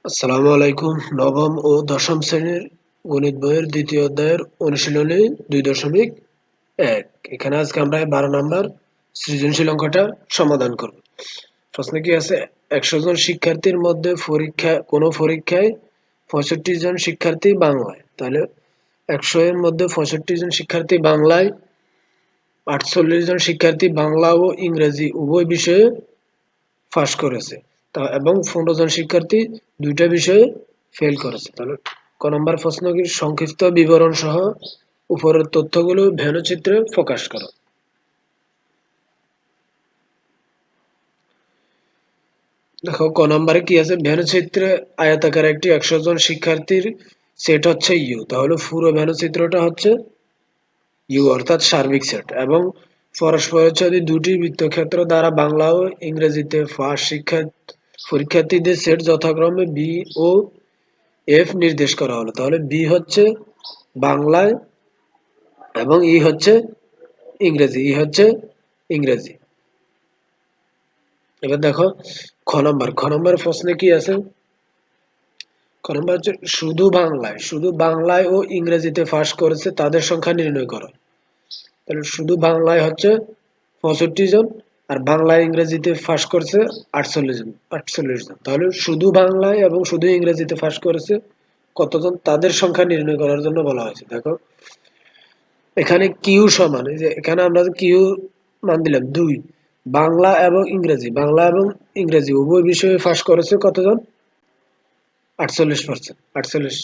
আসসালামু আলাইকুম। নবম ও দশম শ্রেণীর গণিত বইয়ের দ্বিতীয় অধ্যায়ের অনুশীলনী 2.1। এখানে আজকে আমরা 12 নম্বর সৃজনশীল অঙ্কটা সমাধান করব। প্রশ্নে কি আছে? 100 জন শিক্ষার্থীর মধ্যে কোনো পরীক্ষায় 65 জন শিক্ষার্থী বাংলায়, তাহলে 100 এর মধ্যে 65 জন শিক্ষার্থী বাংলায়, 48 জন শিক্ষার্থী বাংলা ও ইংরেজি উভয় বিষয়ে পাস করেছে এবং 15 জন শিক্ষার্থী দুইটা বিষয়ে ফেল করেছে। তাহলে ক নম্বর প্রশ্ন কি? সংক্ষিপ্ত বিবরণ সহ উপরের তথ্যগুলো ভেন্যচিত্রে প্রকাশ করো। দেখো ক নম্বরে কি আছে? ভেন্যচিত্রে আয়তাকার একটি 100 জন শিক্ষার্থীর সেট হচ্ছে ইউ, তাহলে পুরো ভেন্যচিত্রটা হচ্ছে ইউ অর্থাৎ সার্বিক সেট, এবং পরস্পরচ্ছেদী দুটি বৃত্তক্ষেত্র দ্বারা বাংলা ও ইংরেজিতে পাস পরীক্ষার্থীদের সেট যথাক্রমে বি ও এফ নির্দেশ করা হলো। তাহলে বি হচ্ছে বাংলায় এবং ই হচ্ছে ইংরেজি। এবার দেখো খ নম্বর প্রশ্নে কি আছে? খ নম্বর হচ্ছে শুধু বাংলায় ও ইংরেজিতে পাস করেছে তাদের সংখ্যা নির্ণয় করো। তাহলে শুধু বাংলায় হচ্ছে 65 জন, আর বাংলা ইংরেজিতে পাস করেছে 48 জন। তাহলে শুধু বাংলায় এবং শুধু ইংরেজিতে পাস করেছে কতজন, তাদের সংখ্যা নির্ণয় করার জন্য বলা হয়েছে। দেখো এখানে কিউ সমান, এই যে এখানে আমরা কিউ মান দিলাম 2। বাংলা এবং ইংরেজি উভয় বিষয়ে পাস করেছে কতজন? 48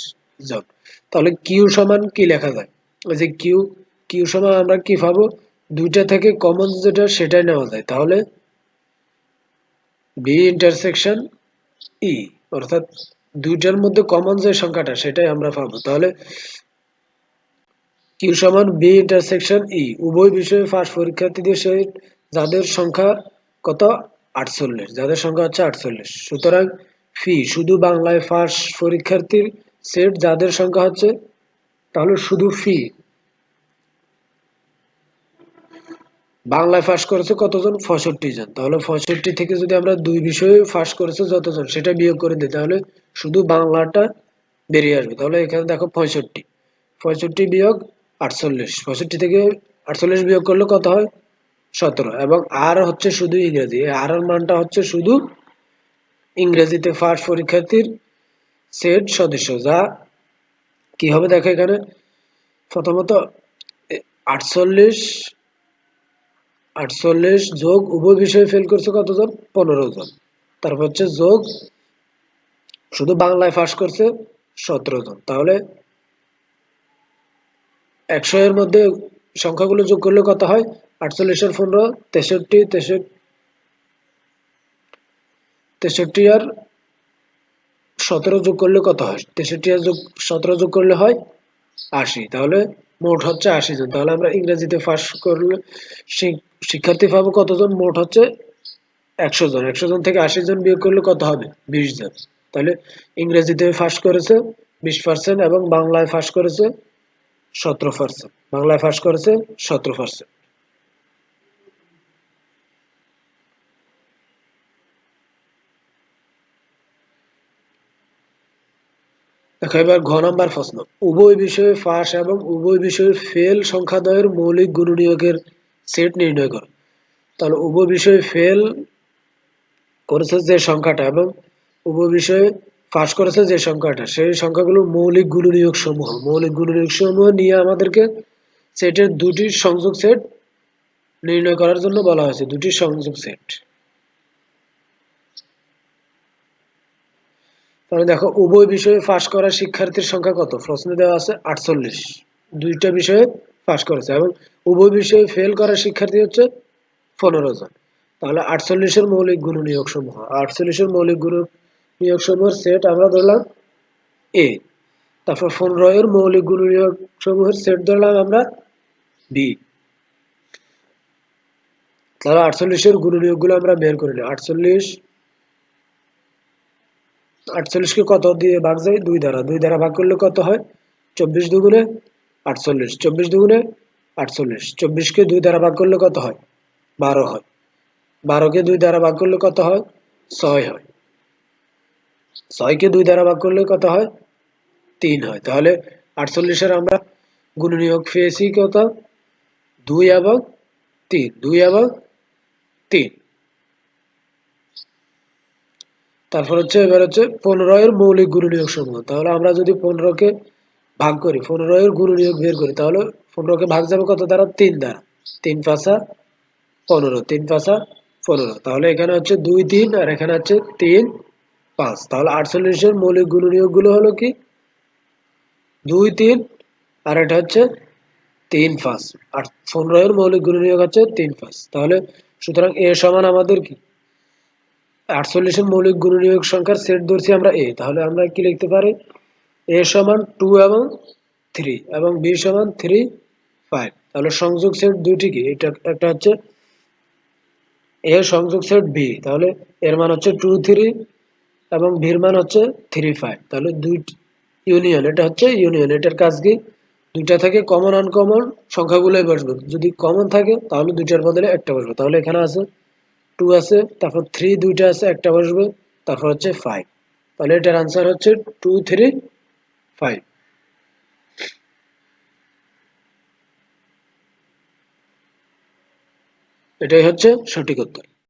জন। তাহলে কিউ সমান কি লেখা যায়? ওই যে কিউ সমান আমরা কি পাবো? দুইটা থেকে কমন যেটা সেটাই নেওয়া যায়। তাহলে বি ইন্টারসেকশন ই, অর্থাৎ দুইটার মধ্যে কমন যে সংখ্যাটা সেটাই আমরা পাবো। তাহলে কিউ সমান বি ইন্টারসেকশন ই, উভয় বিষয়ে পাস পরীক্ষার্থীদের সহিত যাদের সংখ্যা কত? 48, যাদের সংখ্যা হচ্ছে 48। সুতরাং ফি শুধু বাংলায় পাস পরীক্ষার্থীর সেট যাদের সংখ্যা হচ্ছে, তাহলে শুধু ফি বাংলায় পাস করেছে কতজন? 65 জন। তাহলে 65 থেকে যদি আমরা দুই বিষয়ে পাস করেছে যতজন সেটা বিয়োগ করে দিই, তাহলে শুধু বাংলাটা বেরিয়ে আসবে। তাহলে এখানে দেখো 65 বিয়োগ 48, 65 থেকে 48 বিয়োগ করলে কত হয়? 17। এবং আর হচ্ছে শুধু ইংরেজি, আর এর মানটা হচ্ছে শুধু ইংরেজিতে পাস পরীক্ষার্থীর সেট সদস্য, যা কি হবে দেখো এখানে প্রথমত 48 48 যোগ উভয় বিষয়ে ফেল করছে কতজন? 15 জন। তারপর হচ্ছে যোগ শুধু বাংলায় পাস করছে 17 জন। তাহলে 100 এর মধ্যে সংখ্যাগুলো যোগ করলে কত হয়? 48 এর 15, 63 আর 17 যোগ করলে কত হয়? 63 আর 17 যোগ করলে হয় 80। তাহলে মোট হচ্ছে 80 জন। তাহলে আমরা ইংরেজিতে পাস করলে শিক্ষার্থী পাবো কতজন? মোট হচ্ছে 100 জন। 100 জন থেকে 80 জন বিয়োগ করলে কত হবে? 20 জন। তাহলে ইংরেজিতে পাস করেছে 20% এবং বাংলায় পাস করেছে 17%। বাংলায় পাস করেছে 17%। দেখো এবার ঘ নম্বর প্রশ্ন। উভয় বিষয়ে পাস এবং উভয় বিষয়ে ফেল সংখ্যাদ্বয়ের মৌলিক গুণনীয়কের সেট নির্ণয় করো। তাহলে উভয় বিষয়ে ফেল করেছে যে সংখ্যাটা এবং উভয় বিষয়ে পাস করেছে যে সংখ্যাটা, সেই সংখ্যাগুলোর মৌলিক গুণনীয়ক সমূহ নিয়ে আমাদেরকে সেটের দুটি সংযোগ সেট নির্ণয় করার জন্য বলা হয়েছে। দুটি সংযোগ সেট। তাহলে দেখো উভয় বিষয়ে পাস করা শিক্ষার্থীর সংখ্যা কত? প্রশ্নে দেওয়া আছে 48, দুইটা বিষয়ে পাস করেছে, এবং উভয় বিষয়ে ফেল করা শিক্ষার্থী হচ্ছে 15 জন। তাহলে 48 এর মৌলিক গুণনীয়ক সমূহ, 48 এর মৌলিক গুণনীয়ক সমূহের সেট আমরা ধরলাম এ। তারপর 15 এর মৌলিক গুণনীয়ক সমূহের সেট ধরলাম আমরা বি। তাহলে 48 এর গুণনীয়ক গুলো আমরা বের করে নিই। 48 কে কত দিয়ে ভাগ যায়? 2 দ্বারা ভাগ করলে কত হয়? 24 দুগুণে 48, 24 দুগুণে 48, 24 কে 2 দ্বারা ভাগ করলে কত হয়? 12 হয়। 12 কে 2 দ্বারা ভাগ করলে কত হয়? 6 হয়। 6 কে 2 দ্বারা ভাগ করলে কত হয়? 3 হয়। তাহলে 48 এর আমরা গুণনীয়ক পেয়েছি কত? 2 এবং 3, 2 এবং 3। তারপর হচ্ছে এবার হচ্ছে 15 এর মৌলিক গুণনীয়ক সমূহ। তাহলে আমরা যদি 15 কে ভাগ করি, 15 এর গুণনীয়ক বের করি, তাহলে 15 কে ভাগ যাবে কত দ্বারা? 3 দ্বারা। 3 পাঁচা 15, 3 পাঁচা 15। তাহলে এখানে হচ্ছে 2 3 আর এখানে হচ্ছে 3 5। তাহলে 48 এর মৌলিক গুণনীয়ক গুলো হলো কি? 2 3 আর এটা হচ্ছে 3 5। আর 15 এর মৌলিক গুণনীয়ক হচ্ছে 3 5। তাহলে সুতরাং এ সমান আমাদের কি? 48 এর মৌলিক গুণনীয়ক সংখ্যার সেট ধরছি আমরা এ। তাহলে আমরা কি লিখতে পারি? এ সমান 2 এবং 3 এবং বি সমান 3 5। তাহলে সংযোগ সেট দুইটি কি? এটা একটা হচ্ছে এ সংযোগ সেট বি। তাহলে এর মান হচ্ছে 2 3 এবং বির মান হচ্ছে 3 5। তাহলে দুই ইউনিয়ন, এটা হচ্ছে ইউনিয়ন। এটার কাজ কি? দুইটা থেকে কমন আনকমন সংখ্যাগুলোই বসবে। যদি কমন থাকে তাহলে দুইটার বদলে একটা বসবে। তাহলে এখানে আছে 2 আছে, তারপর 3 দুইটা আছে, একটা বসবে, তারপর হচ্ছে 5। তাহলে এটার আনসার হচ্ছে 2 3 5। এটাই হচ্ছে সঠিক উত্তর।